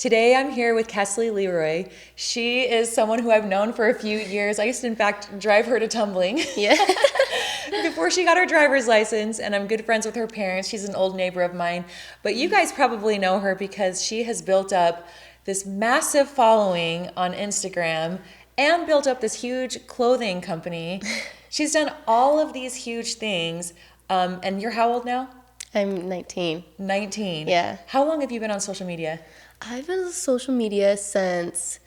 Today I'm here with Kesley Leroy. She is someone who I've known for a few years. I used to, in fact, drive her to tumbling. Yeah. Before she got her driver's license, and I'm good friends with her parents. She's an old neighbor of mine. But you guys probably know her because she has built up this massive following on Instagram and built up this huge clothing company. She's done all of these huge things. And you're how old now? I'm 19. 19. Yeah. How long have you been on social media? I've been on social media since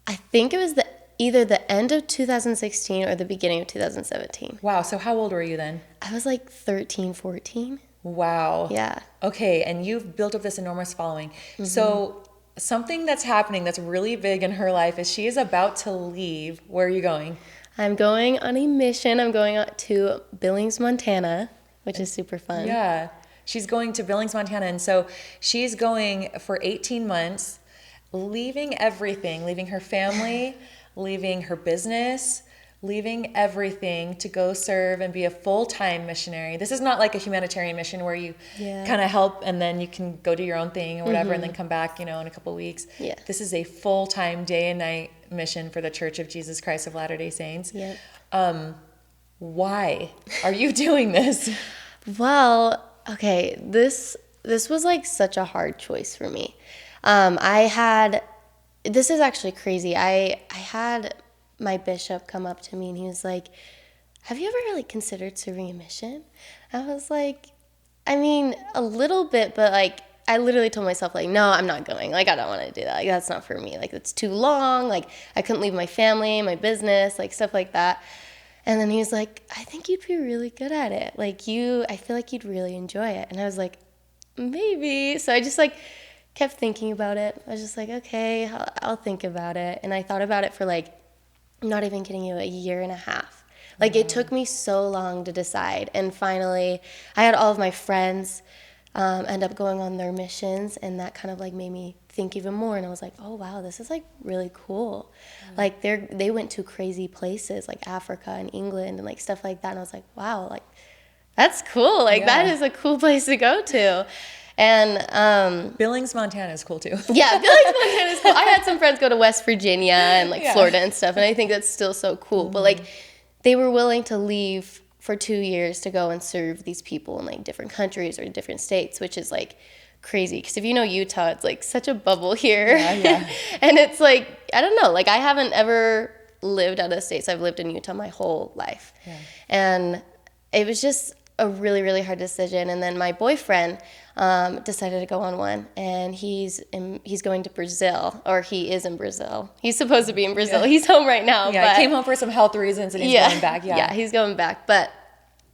I think it was either the end of 2016 or the beginning of 2017. Wow. So how old were you then? I was like 13, 14. Wow. Yeah. Okay. And you've built up this enormous following. So something that's happening that's really big in her life is she is about to leave. Where are you going? I'm going on a mission. I'm going out to Billings, Montana, which is super fun. Yeah. She's going to Billings, Montana. And so she's going for 18 months, leaving everything, leaving her family, leaving her business, leaving everything to go serve and be a full-time missionary. This is not like a humanitarian mission where you kind of help and then you can go do your own thing or whatever and then come back, in a couple of weeks. Yeah. This is a full-time day and night mission for the Church of Jesus Christ of Latter-day Saints. Yep. Why are you doing this? Well, okay, this was like such a hard choice for me. This is actually crazy. I had my bishop come up to me and he was like, have you ever really considered serving a mission? I was like, I mean, a little bit, but like, I literally told myself like, no, I'm not going. Like, I don't want to do that. Like, that's not for me. Like, it's too long. Like, I couldn't leave my family, my business, like stuff like that. And then he was like, I think you'd be really good at it. Like I feel like you'd really enjoy it. And I was like, maybe. So I just like kept thinking about it. I was just like, okay, I'll think about it. And I thought about it for like, I'm not even kidding you, a year and a half. Like it took me so long to decide. And finally, I had all of my friends end up going on their missions. And that kind of like made me think even more. And I was like, oh wow, this is like really cool. Like they went to crazy places like Africa and England and like stuff like that. And I was like, wow, like that's cool. Like that is a cool place to go to. And Billings, Montana is cool too. Yeah, Billings, Montana is cool. I had some friends go to West Virginia and like Florida and stuff, and I think that's still so cool. But like they were willing to leave for 2 years to go and serve these people in like different countries or different states, which is like crazy. Because if you know Utah, it's like such a bubble here. Yeah. And it's like, I don't know, like I haven't ever lived out of the States. I've lived in Utah my whole life. Yeah. And it was just a really, really hard decision. And then my boyfriend decided to go on one, and he's going to Brazil, or he is in Brazil. He's supposed to be in Brazil. Yeah. He's home right now. Yeah, he came home for some health reasons, and he's going back. Yeah, he's going back. But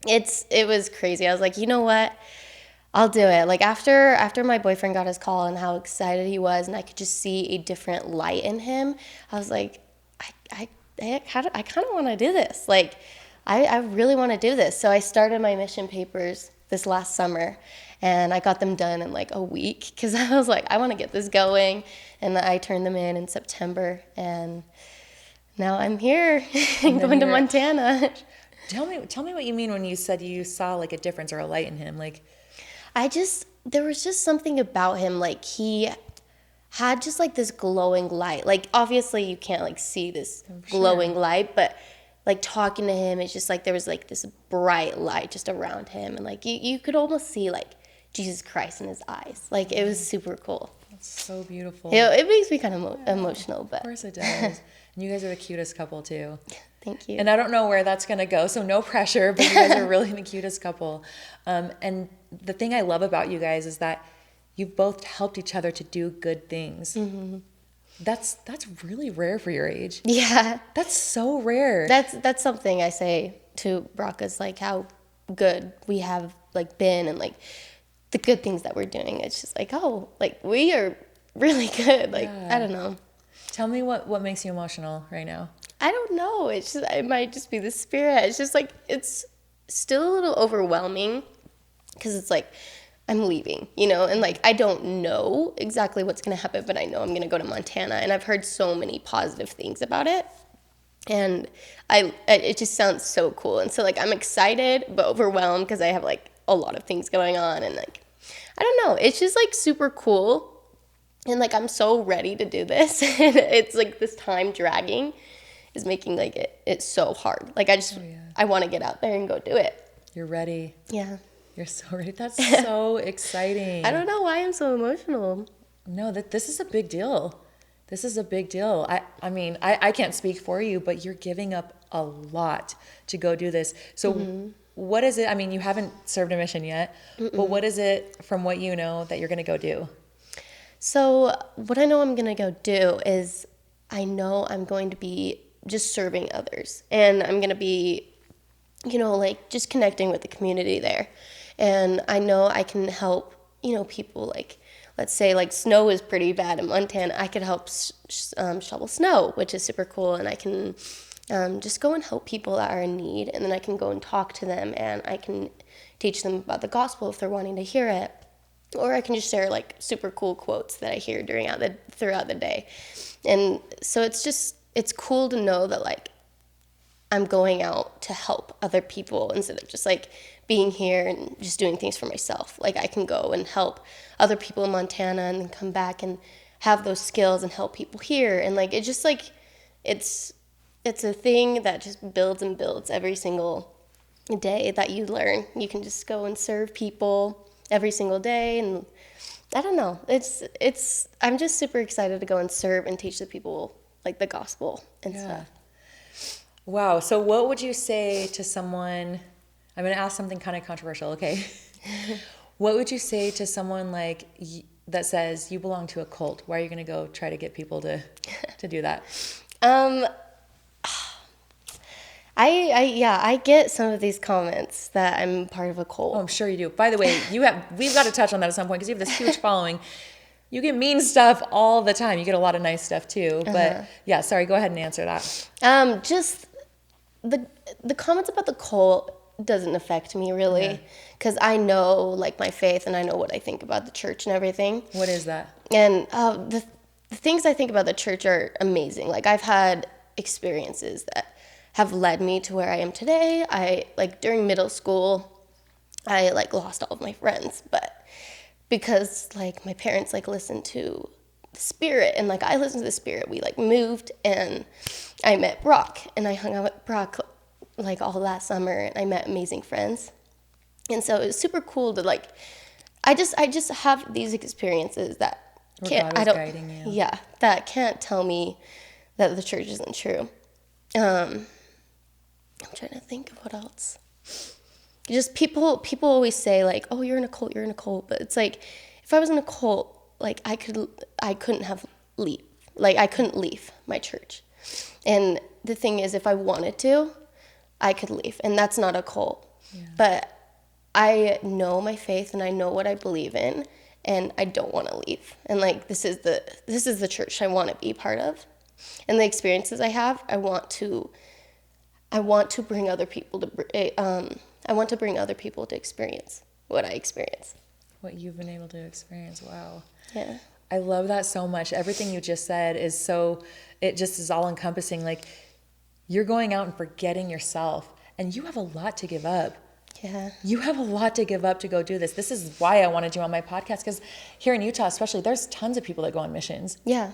it was crazy. I was like, you know what? I'll do it. Like after my boyfriend got his call and how excited he was, and I could just see a different light in him, I was like, I kind of want to do this. Like, I really want to do this. So I started my mission papers this last summer, and I got them done in like a week because I was like, I want to get this going. And I turned them in September, and now I'm here going to Montana. Tell me what you mean when you said you saw like a difference or a light in him. Like, there was just something about him. Like he had just like this glowing light. Like obviously you can't like see this glowing light, but like talking to him, it's just like there was like this bright light just around him, and like you could almost see like Jesus Christ in his eyes. Like it was super cool. That's so beautiful. It makes me kind of emotional, but of course it does. And you guys are the cutest couple too. Thank you. And I don't know where that's gonna go, so no pressure. But you guys are really the cutest couple. And the thing I love about you guys is that you've both helped each other to do good things. Mm-hmm. That's really rare for your age. Yeah. That's so rare. That's something I say to Brocka's, like how good we have like been and like the good things that we're doing. It's just like, oh, like we are really good. Like, I don't know. Tell me what makes you emotional right now. I don't know. It might just be the spirit. It's just like, it's still a little overwhelming because it's like, I'm leaving, and like, I don't know exactly what's going to happen, but I know I'm going to go to Montana, and I've heard so many positive things about it, and it just sounds so cool. And so like, I'm excited, but overwhelmed because I have like a lot of things going on, and like, I don't know. It's just like super cool And like, I'm so ready to do this. And it's like this time dragging is making like it's so hard. Like I want to get out there and go do it. You're ready. Yeah. You're so ready. That's so exciting. I don't know why I'm so emotional. No, this is a big deal. This is a big deal. I mean, I can't speak for you, but you're giving up a lot to go do this. So what is it? I mean, you haven't served a mission yet, but what is it from what you know that you're going to go do? So what I know I'm going to go do is I know I'm going to be just serving others. And I'm going to be, like just connecting with the community there. And I know I can help, people like, let's say like snow is pretty bad in Montana. I could help shovel snow, which is super cool. And I can just go and help people that are in need. And then I can go and talk to them and I can teach them about the gospel if they're wanting to hear it. Or I can just share like super cool quotes that I hear throughout the day. And so it's cool to know that like I'm going out to help other people instead of just like being here and just doing things for myself. Like I can go and help other people in Montana and then come back and have those skills and help people here. And like it's just like it's a thing that just builds and builds every single day that you learn. You can just go and serve people every single day, and I don't know. I'm just super excited to go and serve and teach the people like the gospel and stuff. Wow. So what would you say to someone, I'm going to ask something kind of controversial, okay? What would you say to someone like that says you belong to a cult? Why are you going to go try to get people to do that? I get some of these comments that I'm part of a cult. Oh, I'm sure you do. By the way, we've got to touch on that at some point because you have this huge following. You get mean stuff all the time. You get a lot of nice stuff too. But yeah, sorry, go ahead and answer that. Just the comments about the cult doesn't affect me really because I know like my faith and I know what I think about the church and everything. What is that? And the things I think about the church are amazing. Like I've had experiences that have led me to where I am today. I like during middle school, I like lost all of my friends, but because like my parents like listened to the Spirit and like I listened to the Spirit, we like moved and I met Brock and I hung out with Brock like all last summer and I met amazing friends. And so it was super cool to like, I just have these experiences that guiding you. Yeah, that can't tell me that the church isn't true. I'm trying to think of what else. Just people always say like, "Oh, you're in a cult," but it's like, if I was in a cult, like I couldn't leave my church. And the thing is, if I wanted to, I could leave, and that's not a cult. Yeah. But I know my faith and I know what I believe in, and I don't want to leave. And like this is the church I want to be part of, and the experiences I have, I want to bring other people to experience what I experience. What you've been able to experience. Wow. Yeah. I love that so much. Everything you just said it just is all encompassing. Like you're going out and forgetting yourself and you have a lot to give up. Yeah. You have a lot to give up to go do this. This is why I wanted you on my podcast because here in Utah especially, there's tons of people that go on missions. Yeah.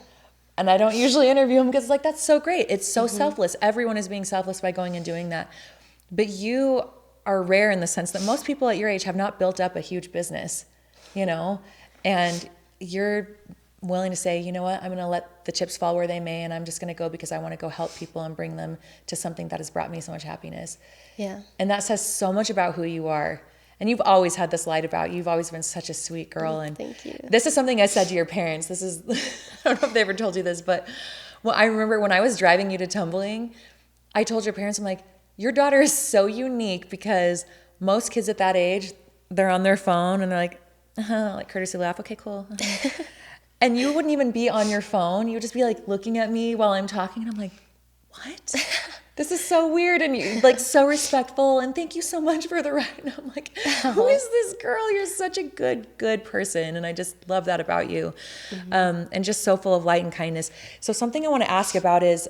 And I don't usually interview them because like that's so great. It's so selfless. Everyone is being selfless by going and doing that. But you are rare in the sense that most people at your age have not built up a huge business, and you're willing to say, you know what, I'm going to let the chips fall where they may, and I'm just going to go because I want to go help people and bring them to something that has brought me so much happiness. Yeah. And that says so much about who you are. And you've always had this light about you. You've always been such a sweet girl. And thank you. This is something I said to your parents. This is, I don't know if they ever told you this, but I remember when I was driving you to tumbling, I told your parents, I'm like, your daughter is so unique because most kids at that age, they're on their phone and they're like, like courtesy laugh. Okay, cool. And you wouldn't even be on your phone. You would just be like looking at me while I'm talking. And I'm like, what? This is so weird. And you like so respectful. And thank you so much for the ride. And I'm like, who is this girl? You're such a good person. And I just love that about you. And just so full of light and kindness. So something I want to ask about is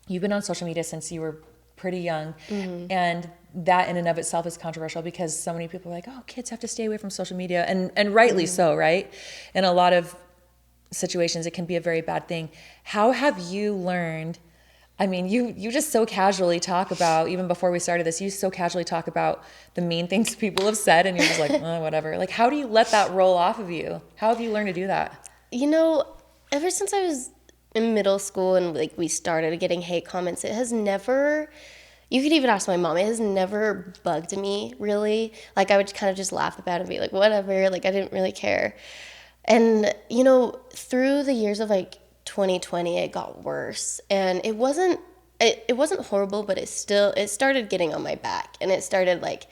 you've been on social media since you were pretty young. And that in and of itself is controversial because so many people are like, oh, kids have to stay away from social media. And rightly so, right? And a lot of situations, it can be a very bad thing. How have you learned? I mean, you just so casually talk about, even before we started this, you so casually talk about the mean things people have said, and you're just like, oh, whatever. Like, how do you let that roll off of you? How have you learned to do that? You know, ever since I was in middle school and like we started getting hate comments, it has never, you could even ask my mom, it has never bugged me really. Like I would kind of just laugh about it and be like, whatever, like I didn't really care. And, you know, through the years of like 2020, it got worse. And it wasn't horrible, but it started getting on my back. And it started like,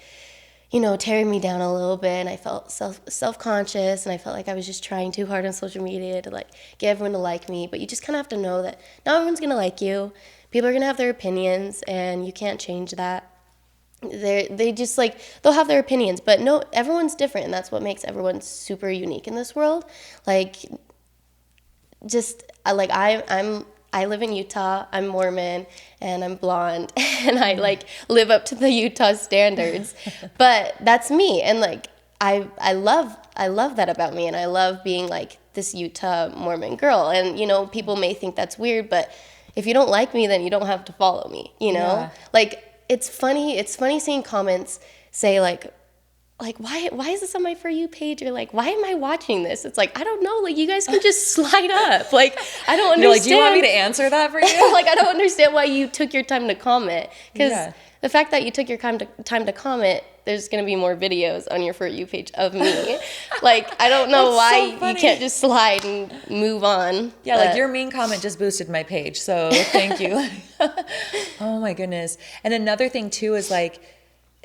you know, tearing me down a little bit. And I felt self-conscious. And I felt like I was just trying too hard on social media to like get everyone to like me. But you just kind of have to know that not everyone's going to like you. People are going to have their opinions and you can't change that. They just like, they'll have their opinions, but no, everyone's different, and that's what makes everyone super unique in this world. Like, just I live in Utah, I'm Mormon, and I'm blonde, and I like live up to the Utah standards, but that's me, and like I love that about me, and I love being like this Utah Mormon girl, and you know, people may think that's weird, but if you don't like me, then you don't have to follow me, you know? Yeah. Like, it's funny seeing comments say like why is this on my For You page, or like why am I watching this? It's like, I don't know, like you guys can just slide up. Like I don't understand. You're like, do you want me to answer that for you? Like I don't understand why you took your time to comment, because Yeah. the fact that you took your time to comment, there's going to be more videos on your For You page of me. Like I don't know why so funny. you can't just slide and move on. Yeah, like your mean comment just boosted my page, so thank you. Oh my goodness. And another thing too is like,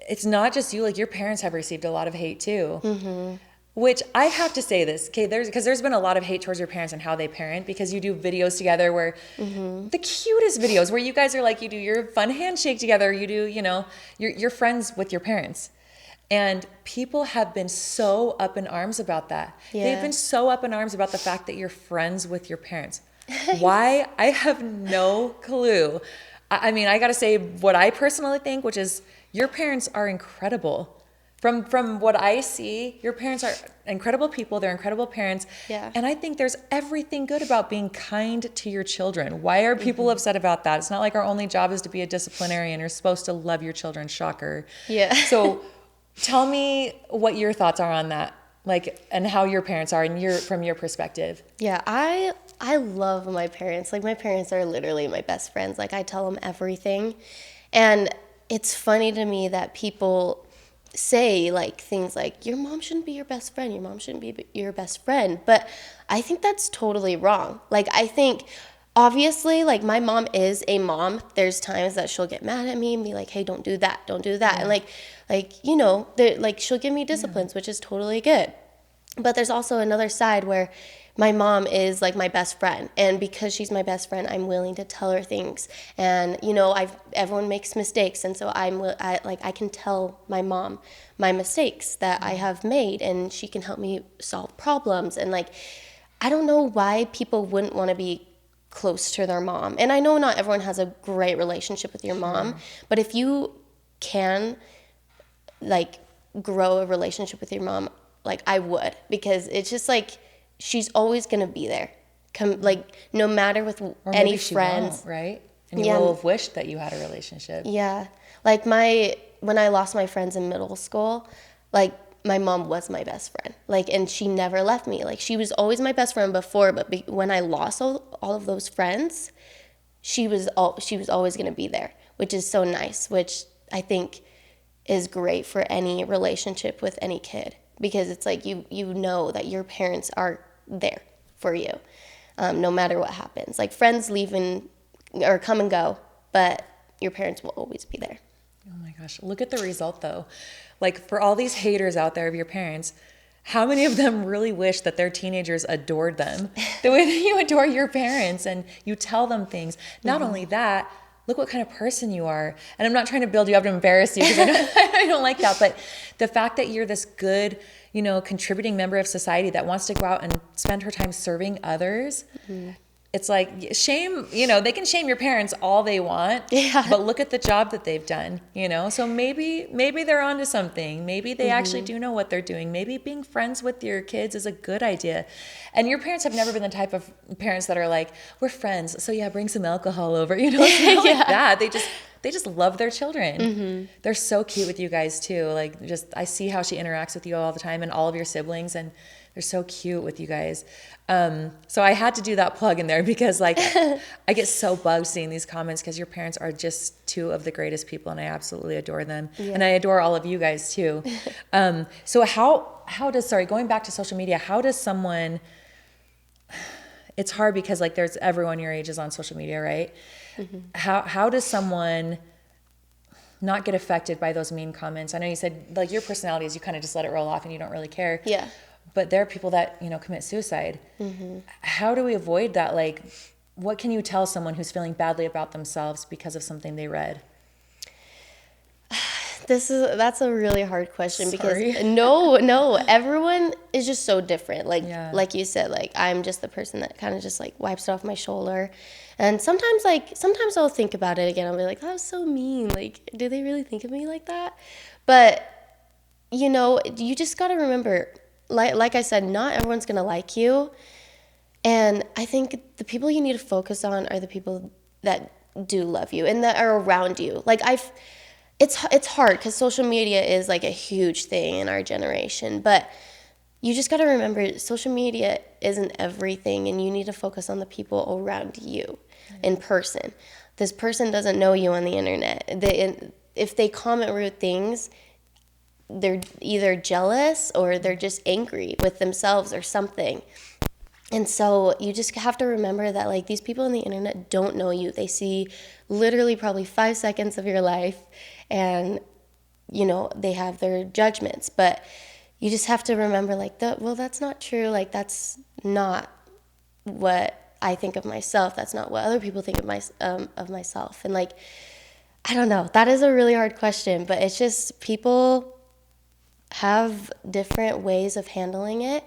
it's not just you, like your parents have received a lot of hate too. Mm-hmm. Which I have to say this, okay, there's been a lot of hate towards your parents and how they parent, because you do videos together where the cutest videos where you guys are like, you do your fun handshake together, you do, you know, you're friends with your parents. And people have been so up in arms about that. Yeah. They've been so up in arms about the fact that you're friends with your parents. Why? I have no clue. I mean, I got to say what I personally think, which is your parents are incredible. From what I see, your parents are incredible people. They're incredible parents. Yeah. And I think there's everything good about being kind to your children. Why are people upset about that? It's not like our only job is to be a disciplinarian. You're supposed to love your children. Shocker. Yeah. So tell me what your thoughts are on that, like, and how your parents are and from your perspective. Yeah, I love my parents. Like my parents are literally my best friends. Like I tell them everything. And it's funny to me that people say like things like, your mom shouldn't be your best friend, your mom shouldn't be your best friend, but I think that's totally wrong. Like I think obviously like my mom is a mom. There's times that she'll get mad at me and be like, hey, don't do that, yeah. And like you know, like she'll give me disciplines, which is totally good. But there's also another side where my mom is like my best friend, and because she's my best friend, I'm willing to tell her things. And you know, everyone makes mistakes, and so I can tell my mom my mistakes that I have made, and she can help me solve problems. And like, I don't know why people wouldn't want to be close to their mom. And I know not everyone has a great relationship with your mom, but if you can like grow a relationship with your mom, like I would, because it's just like, she's always going to be there. Like no matter with Or any maybe she friends. won't, right? And you will have wished that you had a relationship. Yeah. Like when I lost my friends in middle school, like my mom was my best friend. Like, and she never left me. Like she was always my best friend before, but when I lost all of those friends, she was always going to be there, which is so nice, which I think is great for any relationship with any kid, because it's like you know that your parents are there for you, no matter what happens. Like friends leave or come and go, but your parents will always be there. Oh my gosh, look at the result though. Like for all these haters out there of your parents, how many of them really wish that their teenagers adored them the way that you adore your parents and you tell them things? Not only that, look what kind of person you are. And I'm not trying to build you up to embarrass you, because I don't like that. But the fact that you're this good, you know, contributing member of society that wants to go out and spend her time serving others, it's like shame, they can shame your parents all they want, Yeah. but look at the job that they've done, So maybe they're onto something. Maybe they actually do know what they're doing. Maybe being friends with your kids is a good idea. And your parents have never been the type of parents that are like, we're friends, so yeah, bring some alcohol over. It's not like that. They just love their children. They're so cute with you guys too. Like, just I see how she interacts with you all the time and all of your siblings, and they're so cute with you guys. So I had to do that plug in there because like I get so bugged seeing these comments because your parents are just two of the greatest people and I absolutely adore them. Yeah. And I adore all of you guys too. So how does, going back to social media, how does someone, it's hard because like there's everyone your age is on social media, right? How does someone not get affected by those mean comments? I know you said like your personality is you kind of just let it roll off and you don't really care. Yeah. But there are people that, commit suicide. How do we avoid that? Like, what can you tell someone who's feeling badly about themselves because of something they read? That's a really hard question. Sorry. Because no, everyone is just so different. Like you said, like I'm just the person that kind of just like wipes it off my shoulder. And sometimes I'll think about it again. I'll be like, that was so mean. Like, do they really think of me like that? But you just got to remember, like I said, not everyone's going to like you. And I think the people you need to focus on are the people that do love you and that are around you. Like it's hard because social media is like a huge thing in our generation, but you just got to remember social media isn't everything and you need to focus on the people around you in person. This person doesn't know you on the internet. If they comment rude things, they're either jealous or they're just angry with themselves or something. And so you just have to remember that like these people on the internet don't know you. They see literally probably 5 seconds of your life and they have their judgments, but you just have to remember like that's not true. Like that's not what I think of myself. That's not what other people think of myself. And like I don't know. That is a really hard question, but it's just people have different ways of handling it.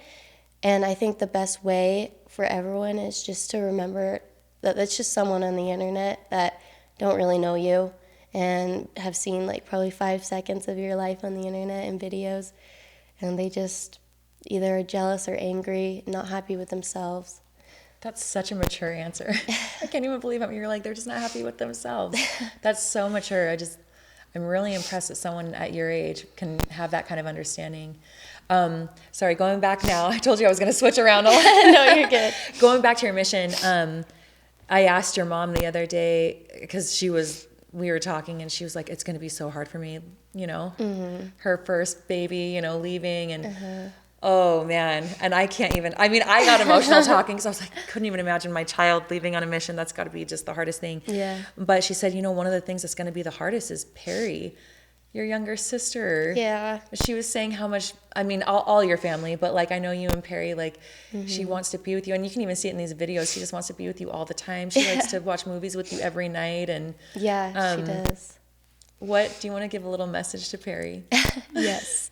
And I think the best way for everyone is just to remember that it's just someone on the internet that don't really know you and have seen like probably 5 seconds of your life on the internet in videos. And they just either are jealous or angry, not happy with themselves. That's such a mature answer. I can't even believe it. You're like, they're just not happy with themselves. That's so mature. I'm really impressed that someone at your age can have that kind of understanding. Sorry, going back now. I told you I was going to switch around a lot. No, you're good. Going back to your mission, I asked your mom the other day because we were talking and she was like, it's going to be so hard for me, her first baby, leaving and oh man. And I got emotional talking because I was like, I couldn't even imagine my child leaving on a mission. That's got to be just the hardest thing. Yeah. But she said, one of the things that's going to be the hardest is Perry, your younger sister. Yeah. She was saying how much, all your family, but like I know you and Perry, like she wants to be with you and you can even see it in these videos. She just wants to be with you all the time. She likes to watch movies with you every night. And yeah, she does. What do you want to give a little message to Perry? Yes.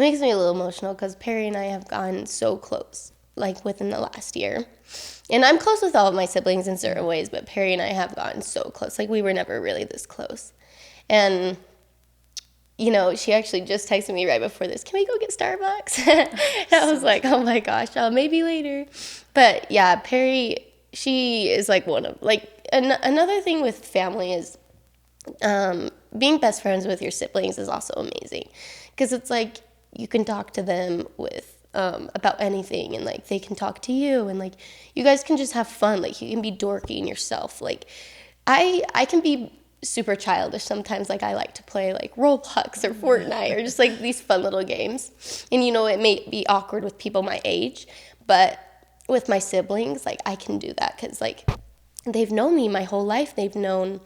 It makes me a little emotional because Perry and I have gotten so close, like within the last year. And I'm close with all of my siblings in certain ways, but Perry and I have gotten so close. Like we were never really this close. And, she actually just texted me right before this, can we go get Starbucks? And I was like, oh my gosh, maybe later. But yeah, Perry, she is like one of, like, another thing with family is being best friends with your siblings is also amazing. Because it's like, you can talk to them about anything and like they can talk to you and like you guys can just have fun. Like you can be dorky in yourself. Like I can be super childish sometimes. Like I like to play like Roblox or Fortnite or just like these fun little games. And it may be awkward with people my age, but with my siblings, like I can do that because like they've known me my whole life. They've known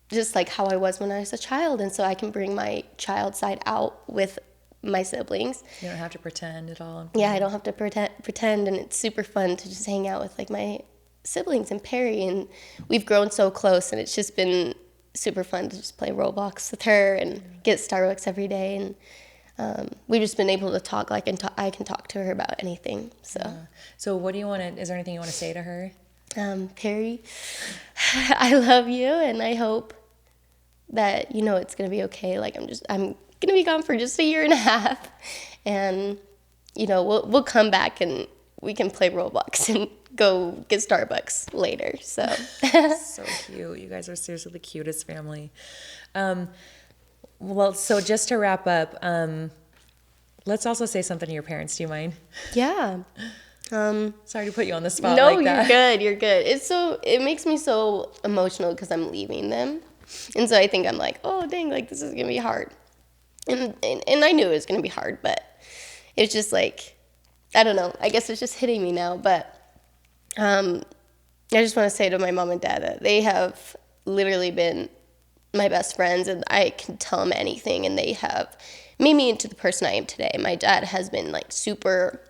just like how I was when I was a child. And so I can bring my child side out with my siblings. You don't have to pretend at all. Yeah, I don't have to pretend. And it's super fun to just hang out with like my siblings and Perry. And we've grown so close and it's just been super fun to just play Roblox with her and get Starbucks every day. And we've just been able to talk. Like, and I can talk to her about anything. So, So what do you want to, is there anything you want to say to her? Perry, I love you, and I hope that, you know, it's going to be okay. Like, I'm going to be gone for just a year and a half, and, you know, we'll come back and we can play Roblox and go get Starbucks later. So, So cute. You guys are seriously the cutest family. Well, so just to wrap up, let's also say something to your parents. Do you mind? yeah. Sorry to put you on the spot No, like that. you're good. You're good. It makes me so emotional because I'm leaving them. And so I think I'm like, oh, dang, like, this is going to be hard. And I knew it was going to be hard, but it's just like, I don't know. I guess it's just hitting me now. But I just want to say to my mom and dad that they have literally been my best friends, and I can tell them anything, and they have made me into the person I am today. My dad has been, like, super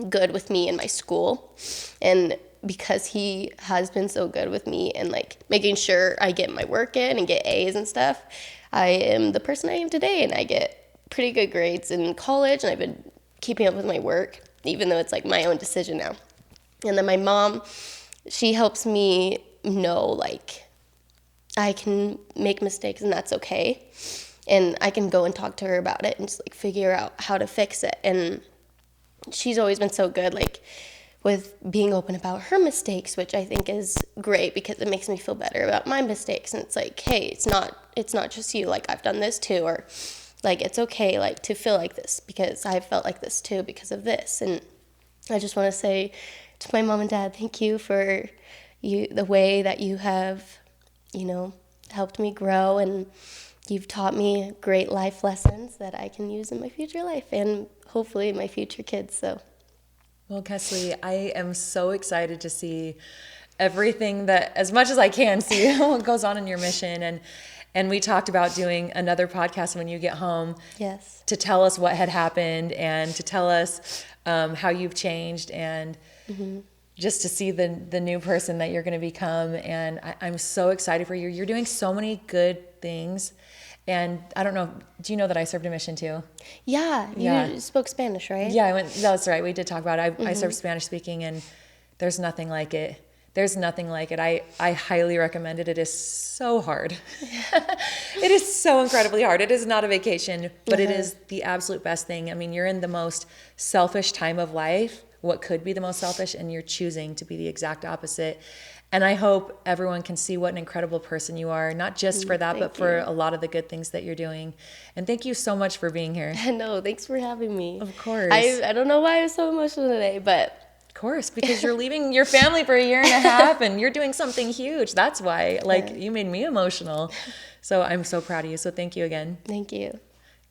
good with me in my school, and because he has been so good with me and, like, making sure I get my work in and get A's and stuff, I am the person I am today, and I get pretty good grades in college, and I've been keeping up with my work, even though it's, like, my own decision now. And then my mom, she helps me know, like, I can make mistakes and that's okay, and I can go and talk to her about it and just, like, figure out how to fix it. And she's always been so good, like, with being open about her mistakes, which I think is great because it makes me feel better about my mistakes. And it's like, hey, it's not just you, like, I've done this too, or, like, it's okay, like, to feel like this because I've felt like this too because of this. And I just want to say to my mom and dad, thank you for the way that you have, you know, helped me grow, and you've taught me great life lessons that I can use in my future life and hopefully my future kids. So, Well, Kesley, I am so excited to see everything that, as much as I can, see what goes on in your mission. And we talked about doing another podcast when you get home. yes. To tell us what had happened and to tell us how you've changed, and just to see the new person that you're going to become. And I'm so excited for you. You're doing so many good things. And I don't know, do you know that I served a mission too? Yeah, you spoke Spanish, right? Yeah, that's right. We did talk about it. I served Spanish speaking, and there's nothing like it. There's nothing like it. I highly recommend it. It is so hard. It is so incredibly hard. It is not a vacation, but it is the absolute best thing. I mean, you're in the most selfish time of life, what could be the most selfish, and you're choosing to be the exact opposite. And I hope everyone can see what an incredible person you are, not just for that, but for a lot of the good things that you're doing. And thank you so much for being here. No, thanks for having me. Of course. I don't know why I was so emotional today, but Of course, because you're leaving your family for a year and a half and you're doing something huge. That's why, like, you made me emotional. So I'm so proud of you. So thank you again. thank you.